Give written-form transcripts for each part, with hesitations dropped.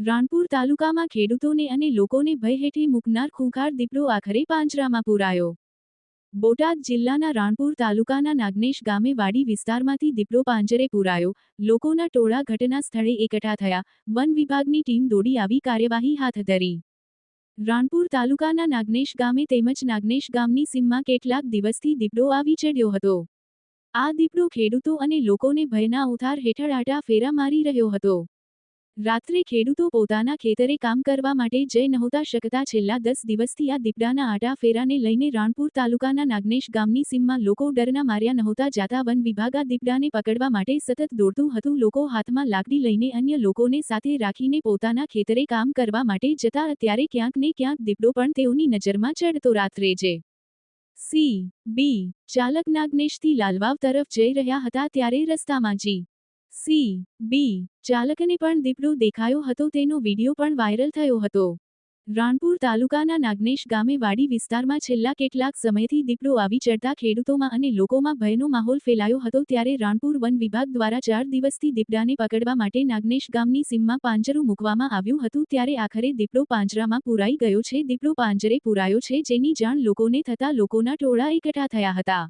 રાણપુર તાલુકામાં ખેડૂતોને અને લોકોને ભય હેઠે મૂકનાર ખૂંખાર દીપડો આખરે પાંજરામાં પૂરાયો। બોટાદ જિલ્લાના રાણપુર તાલુકાના નાગનેશ ગામે વાડી વિસ્તારમાંથી દીપડો પાંજરે પૂરાયો। લોકોના ટોળા ઘટના સ્થળે એકઠા થયા। વન વિભાગની ટીમ દોડી આવી કાર્યવાહી હાથ ધરી। રાણપુર તાલુકાના નાગનેશ ગામે તેમજ નાગનેશ ગામની સીમમાં કેટલાક દિવસથી દીપડો આવી ચડ્યો હતો। આ દીપડો ખેડૂતો અને લોકોને ભયના ઉથાર હેઠળ આટા ફેરા મારી રહ્યો હતો। રાત્રે ખેડૂતો પોતાના ખેતરે કામ કરવા માટે જઈ નહોતા શકતા। છેલ્લા 10 દિવસથી આ દીપડાના આટા ફેરાને લઈને રાણપુર તાલુકાના નાગનેશ ગામની સીમમાં લોકો ડરના માર્યા નહોતા જાતા। વન વિભાગ આ દીપડાને પકડવા માટે સતત દોડતું હતું। લોકો હાથમાં લાકડી લઈને અન્ય લોકોને સાથે રાખીને પોતાના ખેતરે કામ કરવા માટે જતા। અત્યારે ક્યાંક ને ક્યાંક દીપડો પણ તેઓની નજરમાં ચડતો। રાત્રે જે સી.બી. ચાલક નાગનેશથી લાલવાવ તરફ જઈ રહ્યા હતા ત્યારે રસ્તામાં સી.બી. ચાલકને પણ દીપડો દેખાયો હતો। તેનો વિડીયો પણ વાયરલ થયો હતો। રાણપુર તાલુકાના નાગનેશ ગામે વાડી વિસ્તારમાં છેલ્લા કેટલાક સમયથી દીપડો આવી ચડતા ખેડૂતોમાં અને લોકોમાં ભયનો માહોલ ફેલાયો હતો। ત્યારે રાણપુર વન વિભાગ દ્વારા 4 દિવસથી દીપડાને પકડવા માટે નાગનેશ ગામની સીમમાં પાંજરું મૂકવામાં આવ્યું હતું। ત્યારે આખરે દીપડો પાંજરામાં પૂરાઈ ગયો છે। દીપડો પાંજરે પૂરાયો છે જેની જાણ લોકોને થતાં લોકોના ટોળા એકઠા થયા હતા।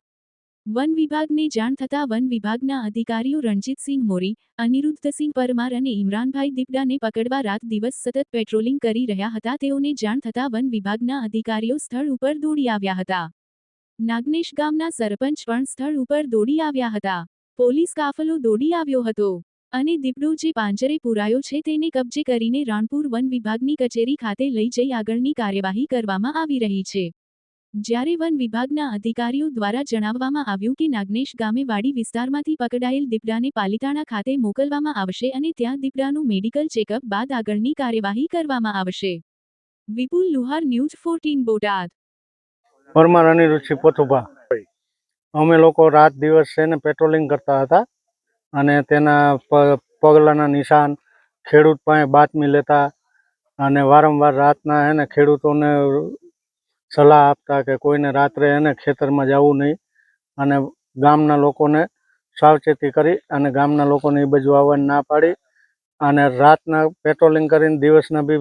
વન વિભાગને જાણ થતાં વન વિભાગના અધિકારીઓ રણજીતસિંહ મોરી, અનિરુદ્ધસિંહ પરમાર અને ઇમરાનભાઈ દીપડાને પકડવા રાત દિવસ સતત પેટ્રોલિંગ કરી રહ્યા હતા। તેઓને જાણ થતાં વન વિભાગના અધિકારીઓ સ્થળ ઉપર દોડી આવ્યા હતા। નાગનેશ ગામના સરપંચ પણ સ્થળ ઉપર દોડી આવ્યા હતા। પોલીસ કાફલો દોડી આવ્યો હતો અને દીપડો જે પાંજરે પૂરાયો છે તેને કબજે કરીને રાણપુર વન વિભાગની કચેરી ખાતે લઈ જઈ આગળની કાર્યવાહી કરવામાં આવી રહી છે। જ્યારે વન વિભાગના અધિકારીઓ દ્વારા જણાવવામાં આવ્યું કે નાગનેશ ગામે વાડી વિસ્તારમાંથી પકડાયેલ દીપડાને પાલિતાણા ખાતે મોકલવામાં આવશે અને ત્યાં દીપડાનું મેડિકલ ચેકઅપ બાદ આગળની કાર્યવાહી કરવામાં આવશે। વિપુલ લુહાર, ન્યૂઝ 14 બોટાદ। પરમાર અનિરુદ્ધસિંહ પોથુભા, અમે લોકો રાત દિવસ છે ને પેટ્રોલિંગ કરતા હતા અને તેના પગલાના નિશાન ખેડૂત પાસે બાતમી લેતા અને વારંવાર રાતના હે ને ખેડૂતોને સલાહ આપતા કે કોઈને રાત્રે એને ખેતરમાં જવું નહીં અને ગામના લોકોને સાવચેતી કરી અને ગામના લોકોને એ બાજુ આવવાની ના પાડી અને રાતના પેટ્રોલિંગ કરીને દિવસના બી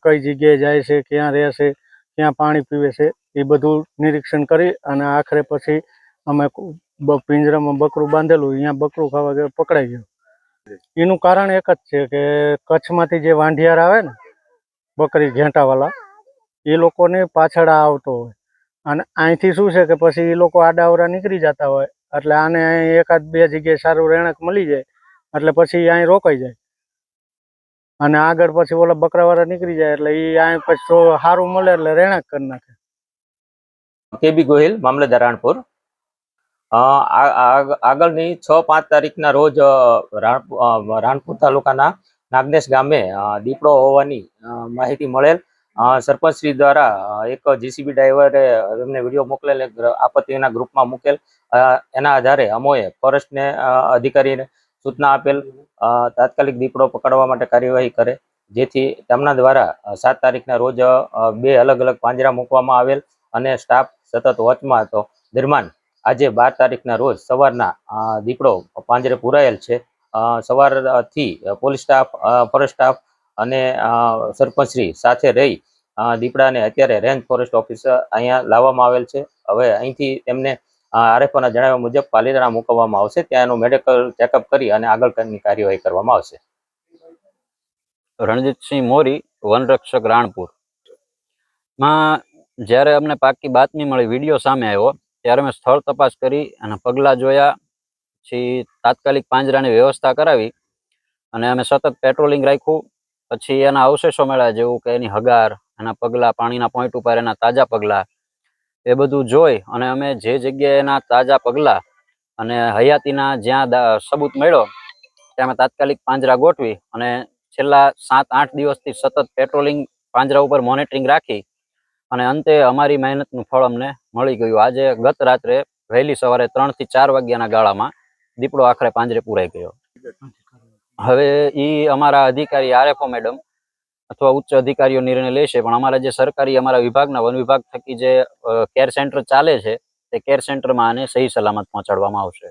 કઈ જગ્યાએ જાય છે, ક્યાં રહે છે, ક્યાં પાણી પીવે છે એ બધું નિરીક્ષણ કરી અને આખરે પછી અમે પિંજરામાં બકરું બાંધેલું, અહીંયા બકરું ખાવા પકડાઈ ગયું। એનું કારણ એક જ છે કે કચ્છમાંથી જે વાંઢિયાર આવે ને બકરી ઘેંટાવાળા એ લોકોને પાછળ આવતો હોય અને અહીંથી શું છે કે પછી એ લોકો આડાવડા નીકળી જતા હોય એટલે આને અહીં એકાદ બે જગ્યાએ સારું રહેણાંક મળી જાય એટલે પછી અહીં રોકાઈ જાય અને આગળ પછી ઓલા બકરાવાળા નીકળી જાય એટલે એ અહીં પછી સારું મળે એટલે રહેણાંક કરી નાખે। કેબી ગોહિલ, મામલતદાર રાણપુર। આગળની 6-5 તારીખના રોજ રાણપુર તાલુકાના નાગનેશ ગામે દીપડો હોવાની માહિતી મળેલ। સરપંચશ્રી દ્વારા એક જીસીબી ડ્રાઈવરે એમને વિડીયો મોકલેલ, આપત્તિના ગ્રુપમાં મૂકેલ। એના આધારે અમોએ ફોરેસ્ટને અધિકારીને સૂચના આપેલ તાત્કાલિક દીપડો પકડવા માટે કાર્યવાહી કરે, જેથી તેમના દ્વારા 7 તારીખના રોજ 2 અલગ અલગ પાંજરા મૂકવામાં આવેલ અને સ્ટાફ સતત વોચમાં હતો। દરમિયાન આજે 12 તારીખના રોજ સવારના દીપડો પાંજરે પૂરાયેલ છે। સવારથી પોલીસ સ્ટાફ, ફોરેસ્ટ સ્ટાફ અને સરપંચશ્રી સાથે રહી દીપડાને અત્યારે રેન્જ ફોરેસ્ટ ઓફિસર અહીંયા લાવવામાં આવેલ છે। હવે અહીંથી તેમને આરએફઓના જણાવ્યા મુજબ પાલિતાણા મૂકવામાં આવશે, ત્યાં એનું મેડિકલ ચેકઅપ કરી અને આગળની કાર્યવાહી કરવામાં આવશે। રણજીતસિંહ મોરી, વનરક્ષક રાણપુર માં જ્યારે અમને પાકી બાતમી મળી, વિડીયો સામે આવ્યો ત્યારે અમે સ્થળ તપાસ કરી અને પગલાં જોયા, પછી તાત્કાલિક પાંજરાની વ્યવસ્થા કરાવી અને અમે સતત પેટ્રોલિંગ રાખ્યું। પછી એના અવશેષો મળ્યા જેવું કે એની હગાર, એના પગલાં, પાણીના પોઈન્ટ ઉપર એના તાજા પગલાં, એ બધું જોઈ અને અમે જે જગ્યાએ એના તાજા પગલાં અને હયાતીના જ્યાં સબૂત મળ્યો ત્યાં અમે તાત્કાલિક પાંજરા ગોઠવી અને છેલ્લા 7-8 દિવસથી સતત પેટ્રોલિંગ, પાંજરા ઉપર મોનિટરિંગ રાખી અને અંતે અમારી મહેનતનું ફળ અમને મળી ગયું। આજે ગત રાત્રે વહેલી સવારે 3 થી 4 વાગ્યાના ગાળામાં દીપડો આખરે પાંજરે પૂરાઈ ગયો। હવે એ અમારા અધિકારી આરએફઓ મેડમ અથવા ઉચ્ચ અધિકારીઓ નિર્ણય લેશે, પણ અમારા જે સરકારી અમારા વિભાગના વન વિભાગ થકી જે કેર સેન્ટર ચાલે છે તે કેર સેન્ટરમાં આને સહી સલામત પહોંચાડવામાં આવશે।